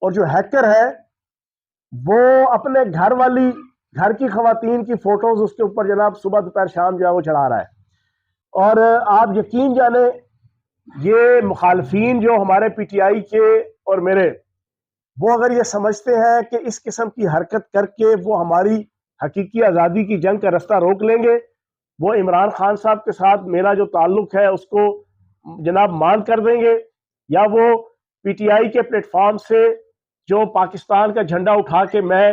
اور جو ہیکر ہے وہ اپنے گھر کی خواتین کی فوٹوز اس کے اوپر جناب صبح دوپہر شام جو ہے وہ چڑھا رہا ہے. اور آپ یقین جانے یہ مخالفین جو ہمارے پی ٹی آئی کے اور میرے، وہ اگر یہ سمجھتے ہیں کہ اس قسم کی حرکت کر کے وہ ہماری حقیقی آزادی کی جنگ کا رستہ روک لیں گے، وہ عمران خان صاحب کے ساتھ میرا جو تعلق ہے اس کو جناب مان کر دیں گے، یا وہ پی ٹی آئی کے پلیٹ فارم سے جو پاکستان کا جھنڈا اٹھا کے میں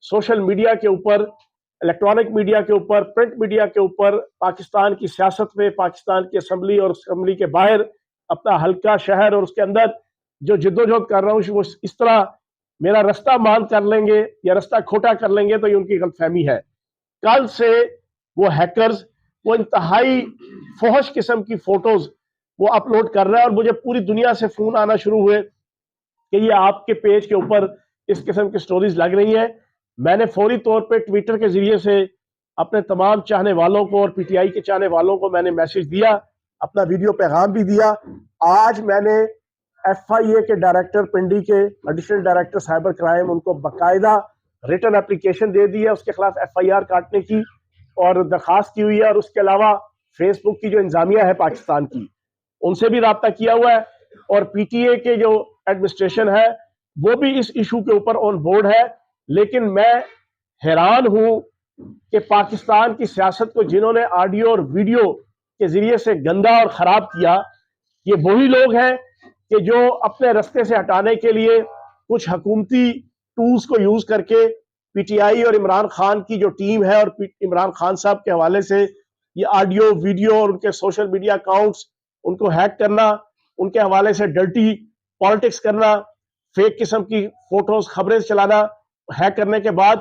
سوشل میڈیا کے اوپر، الیکٹرانک میڈیا کے اوپر، پرنٹ میڈیا کے اوپر پاکستان کی سیاست میں، پاکستان کی اسمبلی اور اسمبلی کے باہر اپنا حلقہ، شہر اور اس کے اندر جو جدوجہد کر رہا ہوں، وہ اس طرح میرا رستہ مان کر لیں گے یا رستہ کھوٹا کر لیں گے تو یہ ان کی غلط فہمی ہے. کل سے وہ ہیکرز وہ انتہائی فحش قسم کی فوٹوز وہ اپلوڈ کر رہا ہے، اور مجھے پوری دنیا سے فون آنا شروع ہوئے کہ یہ آپ کے پیج کے اوپر اس قسم کی سٹوریز لگ رہی ہیں. میں نے فوری طور پہ ٹویٹر کے ذریعے سے اپنے تمام چاہنے والوں کو اور پی ٹی آئی کے چاہنے والوں کو میں نے میسج دیا، اپنا ویڈیو پیغام بھی دیا. آج میں نے ایف آئی اے کے ڈائریکٹر پنڈی کے additional director cyber crime in کو باقاعدہ ریٹن اپلیکیشن دے دی ہے اس کے خلاف ایف آئی آر کاٹنے کی، اور درخواست کی ہوئی ہے. اور اس کے علاوہ فیس بک کی جو انتظامیہ ہے پاکستان کی، ان سے بھی رابطہ کیا ہوا ہے، اور پی ٹی اے کے جو ایڈمنسٹریشن ہے وہ بھی اس ایشو کے اوپر آن بورڈ ہے. لیکن میں حیران ہوں کہ پاکستان کی سیاست کو جنہوں نے آڈیو اور ویڈیو کے ذریعے سے گندا اور خراب کیا، یہ وہی لوگ ہیں کہ جو اپنے رستے سے ہٹانے کے لیے کچھ حکومتی ٹولز کو یوز کر کے پی ٹی آئی اور عمران خان کی جو ٹیم ہے اور عمران خان صاحب کے حوالے سے یہ آڈیو ویڈیو اور ان کے سوشل میڈیا اکاؤنٹس ان کو ہیک کرنا، ان کے حوالے سے ڈرٹی پالیٹکس کرنا، فیک قسم کی فوٹوز خبریں چلانا ہیک کرنے کے بعد،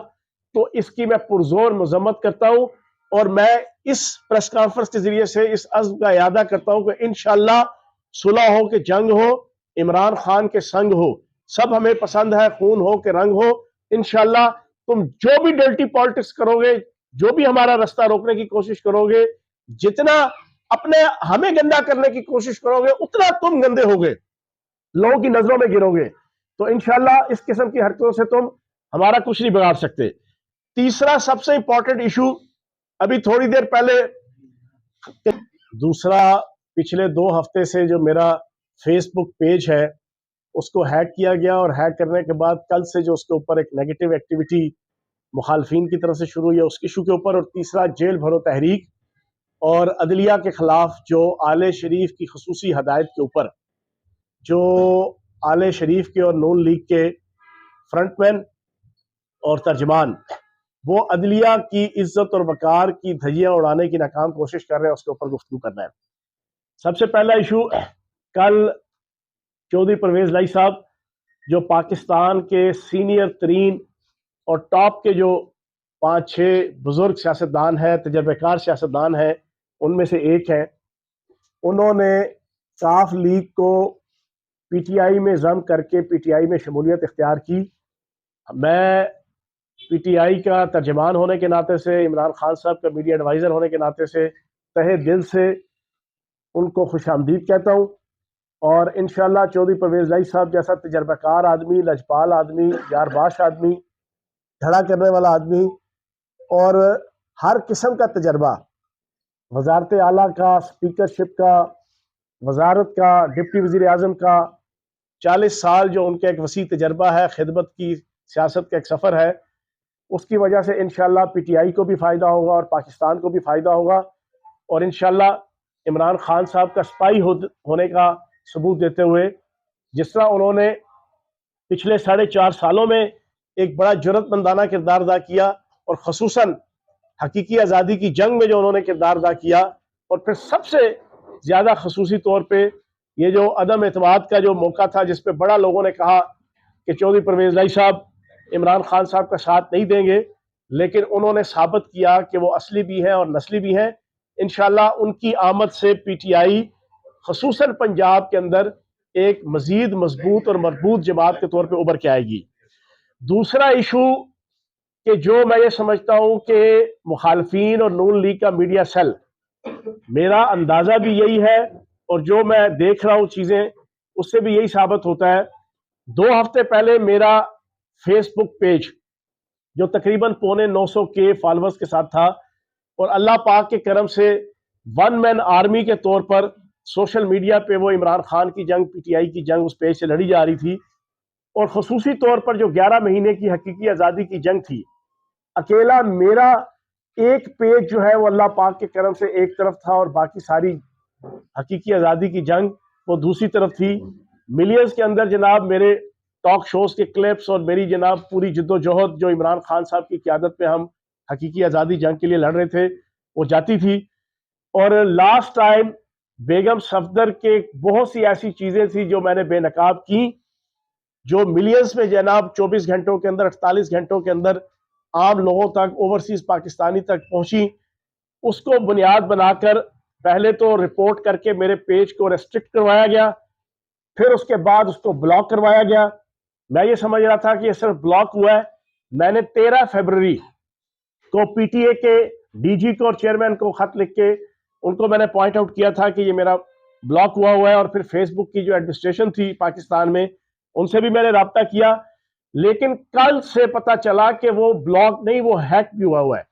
تو اس کی میں پرزور مذمت کرتا ہوں. اور میں اس پریس کانفرنس کے ذریعے سے اس عزم کا اعادہ کرتا ہوں کہ انشاءاللہ صلح ہو کہ جنگ ہو، عمران خان کے سنگ ہو، سب ہمیں پسند ہے، خون ہو کہ رنگ ہو. انشاءاللہ تم جو بھی ڈرٹی پالیٹکس کرو گے، جو بھی ہمارا رستہ روکنے کی کوشش کرو گے، جتنا اپنے ہمیں گندا کرنے کی کوشش کرو گے، اتنا تم گندے ہوگے، لوگوں کی نظروں میں گرو گے. تو انشاءاللہ اس قسم کی حرکتوں سے تم ہمارا کچھ نہیں بگاڑ سکتے. تیسرا سب سے امپورٹنٹ ایشو، ابھی تھوڑی دیر پہلے، دوسرا پچھلے 2 ہفتے سے جو میرا فیس بک پیج ہے اس کو ہیک کیا گیا، اور ہیک کرنے کے بعد کل سے جو اس کے اوپر ایک نیگیٹو ایکٹیویٹی مخالفین کی طرف سے شروع ہوئی ہے اس ایشو کے اوپر. اور تیسرا جیل بھرو تحریک اور عدلیہ کے خلاف جو آل شریف کی خصوصی ہدایت کے اوپر جو آل شریف کے اور نون لیگ کے فرنٹ مین اور ترجمان وہ عدلیہ کی عزت اور وقار کی دھجیاں اڑانے کی ناکام کوشش کر رہے ہیں، اس کے اوپر گفتگو کرنا ہے. سب سے پہلا ایشو، کل چودھری پرویز لائی صاحب جو پاکستان کے سینئر ترین اور ٹاپ کے جو 5-6 بزرگ سیاستدان ہیں، تجربہ کار سیاستدان ہیں، ان میں سے ایک ہیں، انہوں نے صاف لیگ کو پی ٹی آئی میں ضم کر کے پی ٹی آئی میں شمولیت اختیار کی. میں پی ٹی آئی کا ترجمان ہونے کے ناطے سے، عمران خان صاحب کا میڈیا ایڈوائزر ہونے کے ناطے سے تہہ دل سے ان کو خوش آمدید کہتا ہوں. اور انشاءاللہ چودھری پرویز لائی صاحب جیسا تجربہ کار آدمی، لجپال آدمی، یارباش آدمی، دھڑا کرنے والا آدمی، اور ہر قسم کا تجربہ، وزارت اعلیٰ کا، سپیکرشپ کا، وزارت کا، ڈپٹی وزیر اعظم کا، 40 سال جو ان کا ایک وسیع تجربہ ہے، خدمت کی سیاست کا ایک سفر ہے، اس کی وجہ سے انشاءاللہ پی ٹی آئی کو بھی فائدہ ہوگا اور پاکستان کو بھی فائدہ ہوگا. اور انشاءاللہ عمران خان صاحب کا سپاہی ہونے کا ثبوت دیتے ہوئے، جس طرح انہوں نے پچھلے 4.5 سالوں میں ایک بڑا جرأت مندانہ کردار ادا کیا، اور خصوصاً حقیقی آزادی کی جنگ میں جو انہوں نے کردار ادا کیا، اور پھر سب سے زیادہ خصوصی طور پہ یہ جو عدم اعتماد کا جو موقع تھا جس پہ بڑا لوگوں نے کہا کہ چودھری پرویز لائی صاحب عمران خان صاحب کا ساتھ نہیں دیں گے، لیکن انہوں نے ثابت کیا کہ وہ اصلی بھی ہیں اور نسلی بھی ہیں. انشاءاللہ ان کی آمد سے پی ٹی آئی خصوصاً پنجاب کے اندر ایک مزید مضبوط اور مربوط جماعت کے طور پہ ابھر کے آئے گی. دوسرا ایشو کہ جو میں یہ سمجھتا ہوں کہ مخالفین اور نون لیگ کا میڈیا سیل، میرا اندازہ بھی یہی ہے اور جو میں دیکھ رہا ہوں چیزیں اس سے بھی یہی ثابت ہوتا ہے 2 ہفتے پہلے میرا فیس بک پیج جو تقریباً 950 کے فالوورز کے ساتھ تھا، اور اللہ پاک کے کرم سے ون مین آرمی کے طور پر سوشل میڈیا پہ وہ عمران خان کی جنگ، پی ٹی آئی کی جنگ اس پیج سے لڑی جا رہی تھی، اور خصوصی طور پر جو 11 مہینے کی حقیقی آزادی کی جنگ تھی، اکیلا میرا ایک پیج جو ہے وہ اللہ پاک کے کرم سے ایک طرف تھا، اور باقی ساری حقیقی آزادی کی جنگ وہ دوسری طرف تھی۔ ملینز کے اندر جناب میرے ٹاک شوز کے کلپس اور میری جناب پوری جد و جہد جو عمران خان صاحب کی قیادت میں ہم حقیقی آزادی جنگ کے لیے لڑ رہے تھے وہ جاتی تھی۔ اور لاسٹ ٹائم بیگم صفدر کے بہت سی ایسی چیزیں تھی جو میں نے بے نقاب کی، جو ملینز میں جناب 24 گھنٹوں کے اندر، 48 گھنٹوں کے اندر عام لوگوں تک، اوورسیز پاکستانی تک پہنچی، اس کو بنیاد بنا کر پہلے تو رپورٹ کر کے میرے پیج کو ریسٹرکٹ کروایا گیا، پھر اس کے بعد اس کو بلاک کروایا گیا۔ میں یہ سمجھ رہا تھا کہ یہ صرف بلاک ہوا ہے۔ میں نے 13 فروری کو پی ٹی اے کے ڈی جی کو اور چیئرمین کو خط لکھ کے ان کو میں نے پوائنٹ آؤٹ کیا تھا کہ یہ میرا بلاک ہوا ہے، اور پھر فیس بک کی جو ایڈمنسٹریشن تھی پاکستان میں ان سے بھی میں نے رابطہ کیا، لیکن کل سے پتا چلا کہ وہ بلاک نہیں، وہ ہیک بھی ہوا ہے۔